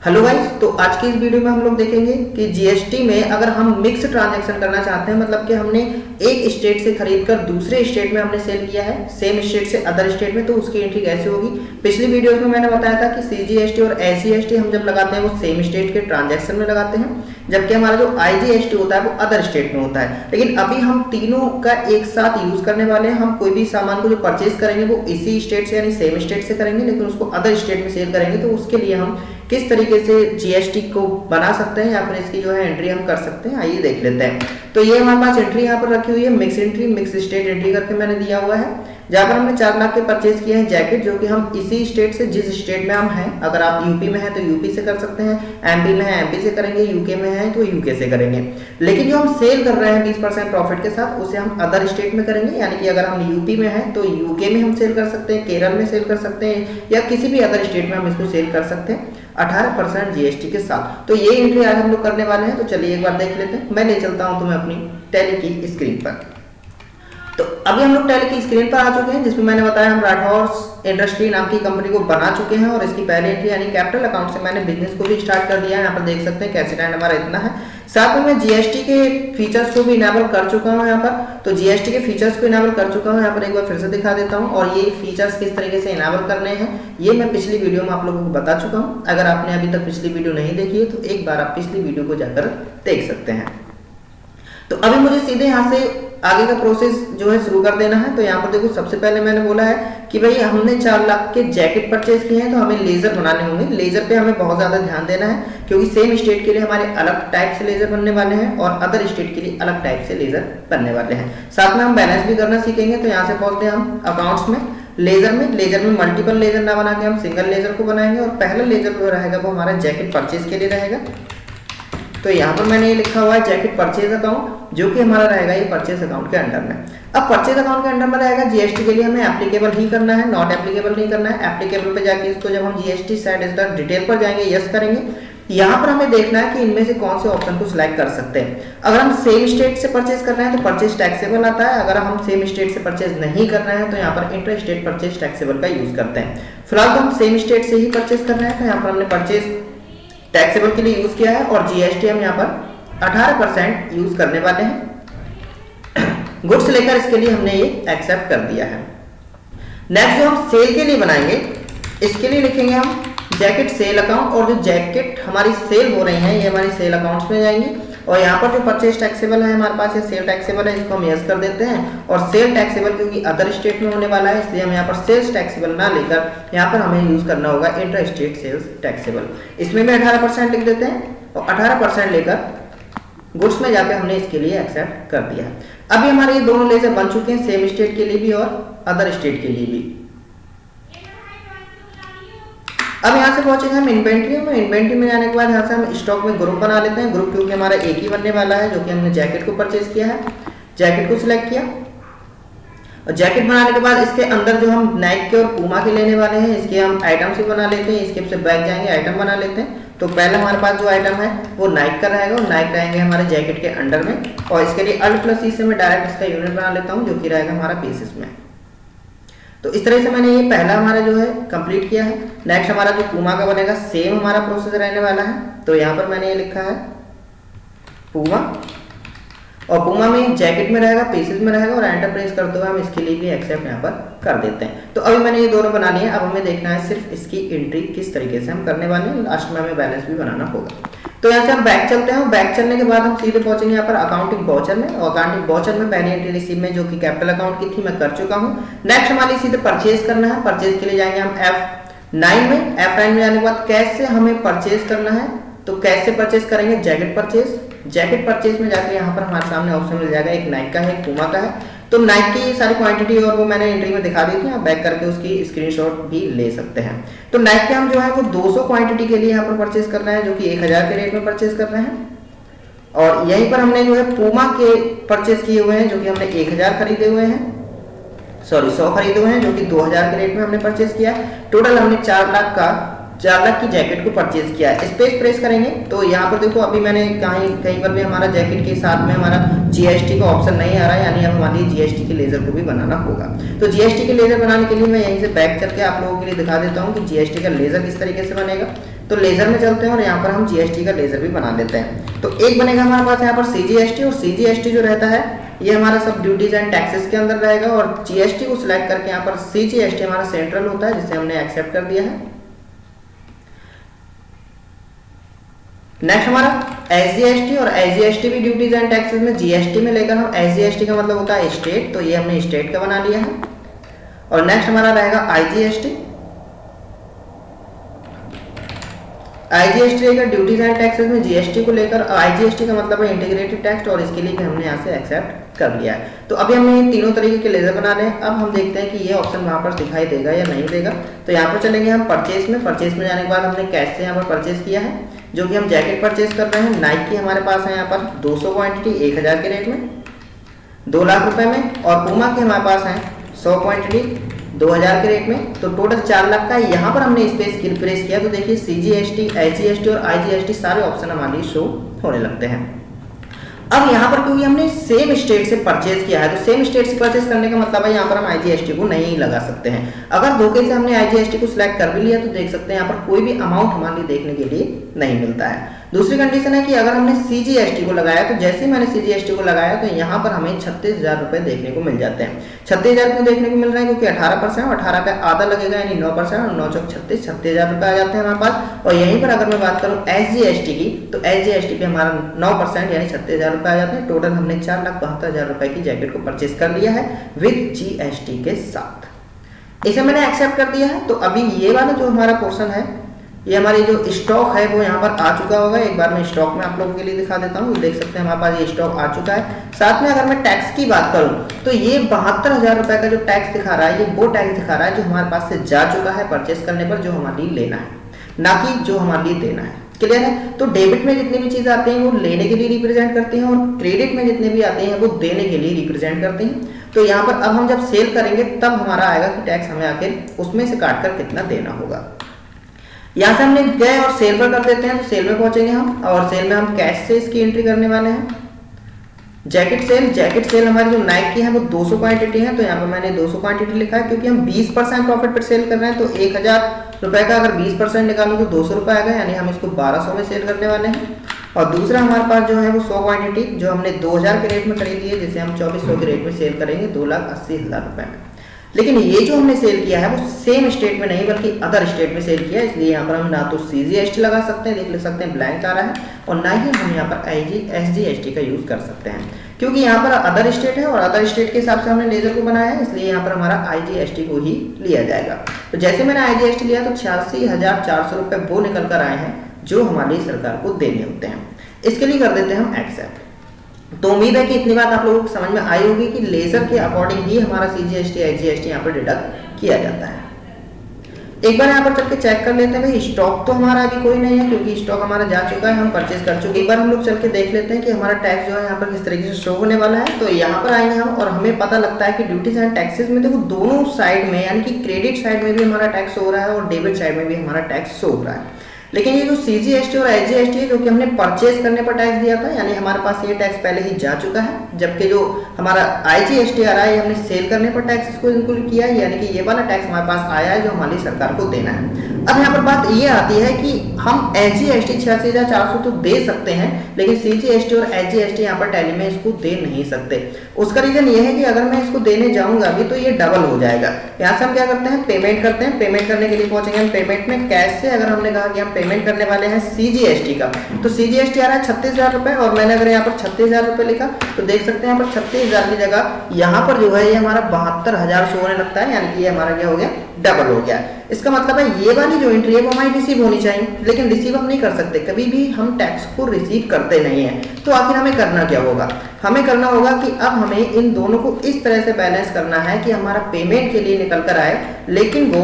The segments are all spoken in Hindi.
हेलो गाइस, तो आज की इस वीडियो में हम लोग देखेंगे कि जीएसटी में अगर हम मिक्स ट्रांजैक्शन करना चाहते हैं, मतलब कि हमने एक स्टेट से खरीदकर दूसरे स्टेट में हमने सेल किया है, सेम स्टेट से अदर स्टेट में, तो उसकी एंट्री कैसे होगी। पिछली वीडियोस में मैंने बताया था कि सीजीएसटी और एसजीएसटी हम जब लगाते हैं वो सेम स्टेट के ट्रांजैक्शन में लगाते हैं, जबकि हमारा जो आईजीएसटी होता है वो अदर स्टेट में होता है। लेकिन अभी हम तीनों का एक साथ यूज करने वाले हैं। हम कोई भी सामान को जो परचेज करेंगे वो इसी स्टेट से यानी सेम स्टेट से करेंगे, लेकिन उसको अदर स्टेट में सेल करेंगे। तो उसके लिए हम किस तरीके से जीएसटी को बना सकते हैं या फिर इसकी जो है एंट्री हम कर सकते हैं, आइए देख लेते हैं। तो ये हमारे पास एंट्री यहाँ पर रखी हुई है, mix entry, mix state entry करके मैंने दिया हुआ है, जहां पर हमने 4 लाख के परचेज किए हैं जैकेट, जो कि हम इसी स्टेट से, जिस स्टेट में हम हैं, अगर आप यूपी में हैं तो यूपी से कर सकते हैं, एमपी में है एमपी से करेंगे, यूके में है तो यूके से करेंगे। लेकिन जो हम सेल कर रहे हैं 20% प्रॉफिट के साथ, उसे हम अदर स्टेट में करेंगे। यानी कि अगर हम यूपी में हैं तो यूके में हम सेल कर सकते हैं, केरल में सेल कर सकते हैं, या किसी भी अदर स्टेट में हम इसको सेल कर सकते हैं 18% जीएसटी के साथ। तो ये एंट्री आज हम लोग करने वाले हैं। तो चलिए एक बार देख लेते हैं। मैं ले चलता हूं तुम्हें अपनी टैली की स्क्रीन पर। तो अभी हम लोग टैली की स्क्रीन पर आ चुके हैं, जिसमें मैंने बताया हम राठौर इंडस्ट्री नाम की कंपनी को बना चुके हैं, और इसकी पहली एंट्री यानी कैपिटल अकाउंट से मैंने बिजनेस को भी स्टार्ट कर दिया है। यहाँ पर देख सकते हैं कैसे टाइम हमारा इतना है। साथ में मैं जीएसटी के फीचर्स को भी इनेबल कर चुका हूँ यहाँ पर। तो जीएसटी के फीचर्स को इनेबल कर चुका हूँ, यहाँ पर एक बार फिर से दिखा देता हूँ। और ये फीचर्स किस तरीके से इनेबल करने हैं ये मैं पिछली वीडियो में आप लोगों को बता चुका हूँ। अगर आपने अभी तक पिछली वीडियो नहीं देखी है तो एक बार आप पिछली वीडियो को जाकर देख सकते हैं। तो अभी मुझे सीधे यहाँ से आगे का प्रोसेस जो है शुरू कर देना है। तो यहाँ पर देखो, सबसे पहले मैंने बोला है कि भाई हमने 4 लाख के जैकेट परचेज किए हैं, तो हमें लेजर बनाने होंगे। लेजर पे हमें बहुत ज्यादा ध्यान देना है, क्योंकि सेम स्टेट के लिए हमारे अलग टाइप से लेजर बनने वाले हैं और अदर स्टेट के लिए अलग टाइप से लेजर बनने वाले हैं। साथ में हम बैलेंस भी करना सीखेंगे। तो यहाँ से पहुंचते हैं हम अकाउंट्स में, लेजर में मल्टीपल लेजर ना बना के हम सिंगल लेजर को बनाएंगे। और पहला लेजर जो रहेगा वो हमारा जैकेट परचेज के लिए रहेगा। तो यहाँ पर मैंने ये लिखा हुआ है जैकेट परचेज अकाउंट, जो कि हमारा रहेगा ये परचेज अकाउंट के अंडर में। अब परचेज अकाउंट के अंडर में रहेगा, जीएसटी के लिए हमें एप्लीकेबल ही करना है, नॉट एप्लीकेबल नहीं करना है। एप्लीकेबल पे जाके इसको जब हम जीएसटी साइड डिटेल पर जाएंगे, यस करेंगे, यहाँ पर हमें देखना है कि इनमें से कौन से ऑप्शन को सिलेक्ट कर सकते हैं। अगर हम सेम स्टेट से परचेज कर रहे हैं तो परचेज टैक्सेबल आता है। अगर हम सेम स्टेट से परचेज नहीं कर रहे हैं तो यहाँ पर इंटर स्टेट परचेज टैक्सेबल का यूज करते हैं। फिलहाल तो हम सेम स्टेट से ही परचेज कर रहे हैं, तो यहाँ पर हमने परचेज टैक्सेबल के लिए यूज किया है, और जीएसटी हम यहाँ पर 18% यूज करने वाले हैं। गुड्स लेकर इसके लिए हमने ये एक्सेप्ट कर दिया है। नेक्स्ट जो हम सेल के लिए बनाएंगे, इसके लिए लिखेंगे हम जैकेट सेल अकाउंट, और जो जैकेट हमारी सेल हो रही है ये हमारी सेल अकाउंट्स में जाएंगी। और यहाँ पर जो परचेज टैक्सेबल है हमारे पास, ये सेल टैक्सेबल है, इसको हम यस कर देते हैं। और सेल टैक्सेबल क्योंकि अदर स्टेट में होने वाला है, इसलिए हम यहाँ पर सेल्स टैक्सेबल ना लेकर यहाँ पर हमें यूज करना होगा इंटर स्टेट सेल्स टैक्सेबल। इसमें भी 18% लिख देते हैं, और 18% लेकर गुड्स में जाकर हमने इसके लिए एक्सेप्ट कर दिया। अभी हमारे ये दोनों लेजर बन चुके हैं, सेम स्टेट के लिए भी और अदर स्टेट के लिए भी। अब यहाँ से पहुंचेंगे हम इन्वेंट्री में। इन्वेंट्री में जाने के बाद यहाँ से हम स्टॉक में ग्रुप बना लेते हैं। ग्रुप क्योंकि हमारा एक ही बनने वाला है, जो कि हमने जैकेट को परचेज किया है, जैकेट को सिलेक्ट किया। और जैकेट बनाने के बाद इसके अंदर जो हम नाइक के और पूमा के लेने वाले हैं, इसके हम आइटम से बना लेते हैं। इसके से बैक जाएंगे, आइटम बना लेते हैं। तो पहले हमारे पास जो आइटम है वो नाइक का रहेगा, और नाइक रहेंगे हमारे जैकेट के अंडर में। और इसके लिए Alt+C से मैं डायरेक्ट इसका यूनिट बना लेता हूँ, जो कि रहेगा हमारा पीसेस में। तो इस तरह से मैंने ये पहला हमारा जो है कंप्लीट किया है। नेक्स्ट हमारा जो पूमा का बनेगा, सेम हमारा प्रोसेस रहने वाला है। तो यहाँ पर मैंने ये लिखा है पूमा, और पूमा में जैकेट में रहेगा, पीसेस में रहेगा, और एंटर प्रेस करते हुए हम इसके लिए भी एक्सेप्ट यहाँ पर कर देते हैं। तो अभी मैंने ये दोनों बना लिए। अब हमें देखना है सिर्फ इसकी एंट्री किस तरीके से हम करने वाले हैं। लास्ट में हमें बैलेंस भी बनाना होगा। तो यहाँ से हम बैक चलते हैं। बैक चलने के बाद हम सीधे पहुंचेंगे यहाँ पर अकाउंटिंग वाउचर में। और अकाउंटिंग वाउचर में पहली एंट्री रिसीव में, जो कि कैपिटल अकाउंट की थी, मैं कर चुका हूँ। नेक्स्ट हमारी सीधे परचेज करना है। परचेज के लिए जाएंगे हम F9 में। F9 में जाने के बाद कैसे हमें परचेज करना है, तो कैसे परचेज करेंगे, जैकेट परचेज। जैकेट परचेज में जाकर यहाँ पर हमारे सामने ऑप्शन मिल जाएगा, एक नाइक का है, एक पूमा का है। तो नाइक की सारी क्वांटिटी और वो मैंने एंट्री में दिखा दी थी, आप बैक करके उसकी स्क्रीनशॉट भी ले सकते हैं। तो नाइक के हम जो है वो 200 क्वांटिटी के लिए यहाँ पर परचेज कर रहे हैं, जो कि 1000 के रेट में परचेज कर रहे हैं। और यहीं पर हमने जो है पूमा के परचेज किए हुए हैं, जो कि हमने 1000 खरीदे हुए हैं, 100 खरीदे हुए हैं, जो कि 2000 के रेट में हमने परचेज किया है। टोटल हमने 4 लाख की जैकेट को परचेज किया है। स्पेस प्रेस करेंगे तो यहाँ पर देखो, अभी मैंने कहीं पर भी हमारा जैकेट के साथ में हमारा जीएसटी का ऑप्शन नहीं आ रहा है, यानी अब हमारी जीएसटी के लेजर को भी बनाना होगा। तो जीएसटी के लेजर बनाने के लिए मैं यहीं से बैक चल के आप लोगों के लिए दिखा देता हूँ कि जीएसटी का लेजर किस तरीके से बनेगा। तो लेजर में चलते हैं और यहाँ पर हम जीएसटी का लेजर भी बना लेते हैं। तो एक बनेगा हमारे पास यहाँ पर सीजीएसटी, और सीजीएसटी जो रहता है ये हमारा सब ड्यूटीज एंड टैक्सेस के अंदर रहेगा, और जीएसटी को सिलेक्ट करके यहाँ पर सीजीएसटी हमारा सेंट्रल होता है जिसे हमने एक्सेप्ट कर दिया है। नेक्स्ट हमारा एसजीएसटी, और एसजीएसटी भी ड्यूटीज एंड टैक्सेस में जीएसटी में लेकर हम एसजीएसटी का मतलब होता है स्टेट, तो ये हमने स्टेट का बना लिया है। और नेक्स्ट हमारा रहेगा आईजीएसटी। आईजीएसटी रहेगा ड्यूटीज एंड टैक्सेस में जीएसटी को लेकर, आईजीएसटी का मतलब है इंटीग्रेटेड टैक्स, और इसके लिए भी हमने यहाँ से एक्सेप्ट कर लिया है। तो अभी हमने तीनों तरीके के लेजर बना रहे हैं। अब हम देखते हैं कि ये ऑप्शन वहाँ पर दिखाई देगा या नहीं देगा। तो यहाँ पर चलेंगे हम परचेज में। परचेज में जाने के बाद हमने कैश से यहाँ पर परचेज किया है, जो कि हम जैकेट परचेज कर रहे हैं। नाइक की हमारे पास है यहाँ पर 200 क्वांटिटी 1000 के रेट में 2 लाख रुपए में, और पूमा के हमारे पास है 100 क्वांटिटी 2000 के रेट में, तो टोटल 4 लाख का। यहाँ पर हमने स्पेस की प्रेस किया तो देखिए सीजीएसटी, एसजीएसटी और आईजीएसटी सारे ऑप्शन हमारे शो होने लगते हैं। अब यहाँ पर क्योंकि हमने सेम स्टेट से परचेज किया है, तो सेम स्टेट से परचेज करने का मतलब है यहाँ पर हम आईजीएसटी को नहीं लगा सकते हैं। अगर धोखे से हमने आईजीएसटी को सिलेक्ट कर भी लिया तो देख सकते हैं यहाँ पर कोई भी अमाउंट हमारे लिए देखने के लिए नहीं मिलता है। दूसरी कंडीशन है कि अगर हमने सीजीएसटी को लगाया तो जैसे ही मैंने सीजीएसटी को लगाया तो यहाँ पर हमें 36,000 रुपए देखने को मिल जाते हैं। 36,000 क्यों देखने को मिल रहा है? क्योंकि 18% और 18 का आधा लगेगा यानी 9%, और 9 चौक 36,000 रुपए आ जाते हैं हमारे पास। और यहीं पर अगर मैं बात करूँ एसजीएसटी की, तो एसजीएसटी पे हमारा 9% यानी 36,000 रुपए आ जाते हैं। टोटल हमने 4,72,000 रुपए की जैकेट को परचेज कर लिया है विद जीएसटी के साथ। इसे मैंने एक्सेप्ट कर दिया है। तो अभी ये वाला जो हमारा पोर्शन है, ये हमारी जो स्टॉक है वो यहाँ पर आ चुका होगा। एक बार मैं स्टॉक में आप लोगों के लिए दिखा देता हूँ। देख सकते हैं हमारे पास ये स्टॉक आ चुका है। साथ में अगर मैं टैक्स की बात करूँ तो ये 72,000 रुपए का जो टैक्स दिखा रहा है, ये वो टैक्स दिखा रहा है जो हमारे पास से जा चुका है परचेस करने पर, जो हमारे लिए लेना है, ना कि जो हमारे लिए देना है। क्लियर है? तो डेबिट में जितनी भी चीजें आती हैं वो लेने के लिए रिप्रेजेंट करती हैं, और क्रेडिट में जितने भी आते हैं वो देने के लिए रिप्रेजेंट करते हैं। तो यहाँ पर अब हम जब सेल करेंगे तब हमारा आएगा कि टैक्स हमें आखिर उसमें से काट कर कितना देना होगा। यहाँ से हमने गए और सेल पर कर देते हैं, तो सेल में पहुंचेंगे हम, और सेल में हम कैश से इसकी एंट्री करने वाले हैं। जैकेट सेल हमारी जो नाइक की है वो 200 क्वांटिटी है, तो यहाँ पर मैंने 200 क्वांटिटी लिखा है क्योंकि हम 20% प्रॉफिट पर सेल कर रहे हैं। तो 1000 रुपए का अगर 20% निकालूं तो 200 रुपए आएगा, यानी हम इसको 1200 में सेल करने वाले हैं। और दूसरा हमारे पास जो है वो 100 क्वांटिटी जो हमने 2000 के रेट में खरीदी है, जिसे हम 2400 के रेट में सेल करेंगे 2,80,000 रुपए में। लेकिन ये जो हमने सेल किया है वो सेम स्टेट में नहीं बल्कि अदर स्टेट में सेल किया है, इसलिए यहाँ पर हम ना तो सीजीएसटी लगा सकते हैं, लिख सकते हैं ब्लैंक आ रहा है, और ना ही हम यहाँ पर एसजीएसटी का यूज कर सकते हैं, क्योंकि यहाँ पर अदर स्टेट है और अदर स्टेट के हिसाब से हमने लेजर को बनाया है, इसलिए यहाँ पर हमारा आईजीएसटी को ही लिया जाएगा। तो जैसे मैंने आईजीएसटी लिया तो 86,400 रुपए वो निकल कर आए हैं जो हमारी सरकार को देने होते हैं। इसके लिए कर देते हैं हम एक्सेप्ट। तो उम्मीद है कि इतनी बात आप लोगों को समझ में आई होगी कि लेजर के अकॉर्डिंग ही हमारा सीजीएसटी आईजीएसटी यहाँ पर डिडक्ट किया जाता है। एक बार यहाँ पर चल के चेक कर लेते हैं भाई, स्टॉक तो हमारा अभी कोई नहीं है क्योंकि स्टॉक हमारा जा चुका है, हम परचेज कर चुके। एक बार हम लोग चल के देख लेते हैं कि हमारा टैक्स जो है यहाँ पर किस तरीके से शो होने वाला है। तो यहाँ पर आएंगे हम और हमें पता लगता है कि ड्यूटीज एंड टैक्सेस में देखो दोनों साइड में, यानी कि क्रेडिट साइड में भी हमारा टैक्स हो रहा है और डेबिट साइड में भी हमारा टैक्स शो हो रहा है। लेकिन ये जो सीजीएसटी और एसजीएसटी है जो कि हमने परचेज करने पर टैक्स दिया था, यानी हमारे पास ये टैक्स पहले ही जा चुका है, जबकि जो हमारा आईजीएसटी आ रहा है हमने सेल करने पर टैक्स इसको इंक्लूड किया है, यानी कि ये वाला टैक्स हमारे पास आया है जो हमारी सरकार को देना है। अब यहाँ पर बात ये आती है कि हम एसजीएसटी 86,400 तो दे सकते हैं, लेकिन सीजीएसटी और एसजीएसटी यहाँ पर टैली में इसको दे नहीं सकते। उसका रीजन ये है कि अगर मैं इसको देने जाऊंगा अभी तो ये डबल हो जाएगा। यहाँ से हम क्या करते हैं, पेमेंट करते हैं। पेमेंट करने के लिए पहुंचेंगे हम पेमेंट में। कैश से अगर हमने कहा कि हम पेमेंट करने वाले हैं सीजीएसटी का, तो सीजीएसटी आ रहा है 36,000 रुपए, और मैंने अगर यहाँ पर 36,000 रुपए लिखा तो देख सकते हैं यहाँ पर 36,000 की जगह यहाँ पर जो है ये हमारा 72,000 शो होने लगता है, यानी कि ये हमारा क्या हो गया, डबल हो गया। इसका मतलब है ये वाली जो एंट्री है वो हमारी रिसीव होनी चाहिए, लेकिन रिसीव हम नहीं कर सकते, कभी भी हम टैक्स को रिसीव करते नहीं है। तो आखिर हमें करना क्या होगा, हमें करना होगा कि अब हमें इन दोनों को इस तरह से बैलेंस करना है कि हमारा पेमेंट के लिए निकल कर आए, लेकिन वो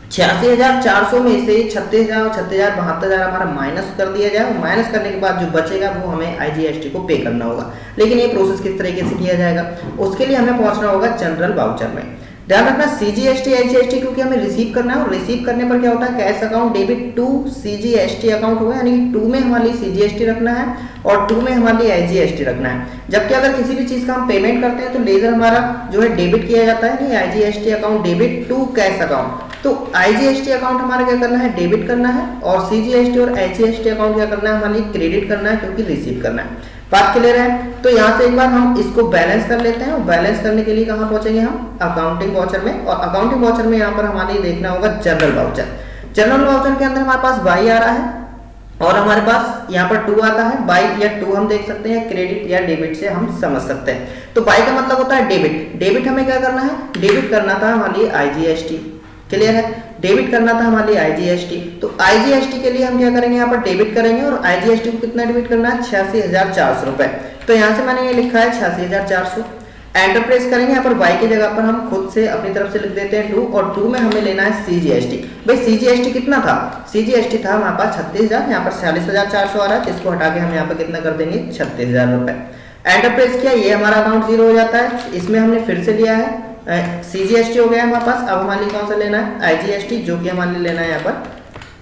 86,400 में से 36,000 और 36,000 72,000 हमारा माइनस कर दिया जाए, और माइनस करने के बाद जो बचेगा वो हमें आईजीएसटी को पे करना होगा। लेकिन ये प्रोसेस किस तरीके से किया जाएगा, उसके लिए हमें पहुंचना होगा जनरल वाउचर में। ध्यान रखना सीजीएसटी आईजीएसटी क्योंकि हमें रिसीव करना है, और रिसीव करने पर क्या होता है, cash account debit to CGST account होगा, यानी कि 2 में हमारी सीजीएसटी रखना है और 2 में हमारी आईजीएसटी रखना है। जबकि अगर किसी भी चीज का हम पेमेंट करते हैं तो लेजर हमारा जो है डेबिट किया जाता है, नहीं IGST account debit to cash account. तो आईजीएसटी अकाउंट हमारा क्या करना है, डेबिट करना है, और सीजीएसटी और एचजीएसटी अकाउंट क्या करना है, हमारे क्रेडिट करना है, क्योंकि रिसीव करना है। बात क्लियर है। तो यहाँ से एक बार हम इसको बैलेंस कर लेते हैं, और बैलेंस करने के लिए कहाँ पहुंचेंगे हम, अकाउंटिंग वाउचर में, और अकाउंटिंग वाउचर में यहाँ पर हमारे देखना होगा जनरल वाउचर। जनरल वाउचर के अंदर हमारे पास बाई आ रहा है, और हमारे पास यहाँ पर 2 आता है। बाई या 2 हम देख सकते हैं, क्रेडिट या डेबिट से हम समझ सकते हैं। तो बाई का मतलब होता है डेबिट। डेबिट हमें क्या करना है, डेबिट करना था हमारी आईजीएसटी। क्लियर है, डेबिट करना था हमारी आईजीएसटी। तो आईजीएसटी के लिए हम क्या करेंगे, यहाँ पर डेबिट करेंगे, और आईजीएसटी को कितना डेबिट करना है, 86,400 रुपए। तो यहाँ से मैंने ये लिखा है 86,400। एंटर प्रेस करेंगे, यहाँ पर वाई की जगह पर हम खुद से अपनी तरफ से लिख देते हैं 2, और 2 में हमें लेना है सीजीएसटी। भाई सीजीएसटी कितना था, सीजीएसटी था हमारे पास 36,000, यहाँ पर 46,400 आ रहा है, इसको हटा के हम यहाँ पर कितना कर देंगे, 36,000 रुपए। एंटर प्रेस किया, ये हमारा अकाउंट जीरो हो जाता है। इसमें हमने फिर से लिया है सीजीएसटी हो गया हमारे पास। अब हमारे लिए कौन सा लेना है, आईजीएसटी, जो कि हमारे लिए लेना है यहाँ पर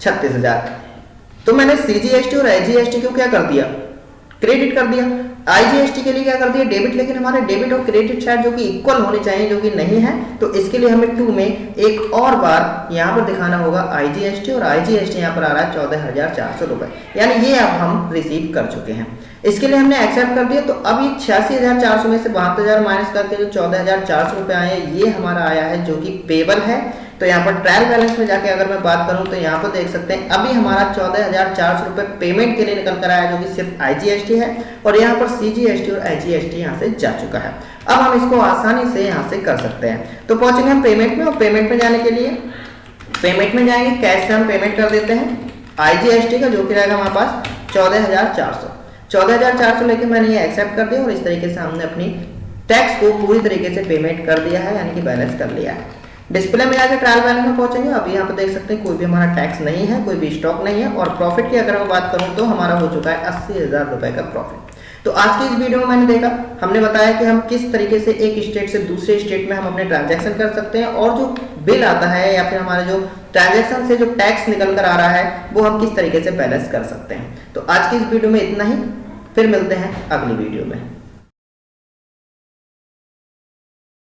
36,000। तो मैंने सीजीएसटी और आईजीएसटी को क्या कर दिया, क्रेडिट कर दिया। आईजीएसटी के लिए क्या कर दिया, डेबिट, लेकिन हमारे डेबिट और क्रेडिट साइड जो कि इक्वल होने चाहिए, जो कि नहीं है। तो इसके लिए हमें 2 में एक और बार यहाँ पर दिखाना होगा आईजीएसटी, और आईजीएसटी यहाँ पर आ रहा है 14,400 रुपए, यानी ये अब हम रिसीव कर चुके हैं। इसके लिए हमने एक्सेप्ट कर दिया। तो अब ये 86,400 में से 72,000 माइनस करके जो 14,400 रुपए आए हैं, ये हमारा आया है जो कि पेबल है। तो यहाँ पर ट्रायल बैलेंस में जाके अगर मैं बात करूं तो यहाँ पर देख सकते हैं अभी हमारा 14,400 रुपए पेमेंट के लिए निकल कर आया, जो कि सिर्फ आईजीएसटी है, और यहाँ पर सीजीएसटी और आईजीएसटी यहाँ से जा चुका है। अब हम इसको आसानी से यहाँ से कर सकते हैं। तो पहुंचेंगे हम पेमेंट में, और पेमेंट में जाने के लिए पेमेंट में जाएंगे, कैश से हम पेमेंट कर देते हैं आईजीएसटी का, जो कि रहेगा हमारे पास 14,400 लेके मैंने ये एक्सेप्ट कर दिया, और इस तरीके से हमने अपनी टैक्स को पूरी तरीके से पेमेंट कर दिया है, यानी कि बैलेंस कर लिया है। डिस्प्ले में जाकर ट्रायल बैलेंस में पहुंचेंगे। अब यहाँ पर देख सकते हैं कोई भी हमारा टैक्स नहीं है, कोई भी स्टॉक नहीं है, और प्रॉफिट की अगर मैं बात करूं तो हमारा हो चुका है 80,000 रुपए का प्रॉफिट। तो आज की इस वीडियो में मैंने देखा, हमने बताया कि हम किस तरीके से एक स्टेट से दूसरे स्टेट में हम अपने ट्रांजैक्शन कर सकते हैं, और जो बिल आता है या फिर हमारे जो ट्रांजैक्शन से जो टैक्स निकल कर आ रहा है, वो हम किस तरीके से बैलेंस कर सकते हैं। तो आज की इस वीडियो में इतना ही, फिर मिलते हैं अगली वीडियो में।